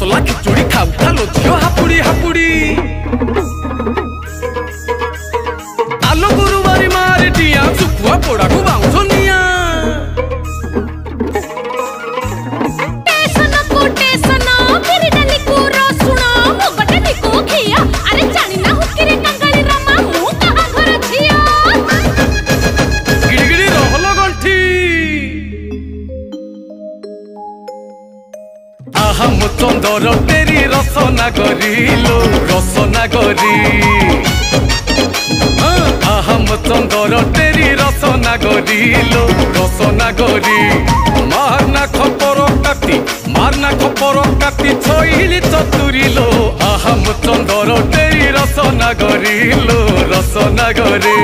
मसला खिचुड़ी खाऊ खालो झियो हापुड़ी हापुड़ी आलो गुरुवारी मारी डिया सुखुआ पोड़ा को बाउंस निया टेसन को टेसन फिर डाली को रसुण मुगटे निको खिया अरे जानी ना हुकिरे कंगाली रमा मु कहा घर छिया गिड़गिड़ी रहलो गंठी आहम चंदर तेरी रसना गरिलो रसना गरी आहम चंदर तेरी रसना गरिलो रसना गरी मारना खपर काटी छइली चतुरिलो आहम चंदर तेरी रसना गरिलो रसना गरी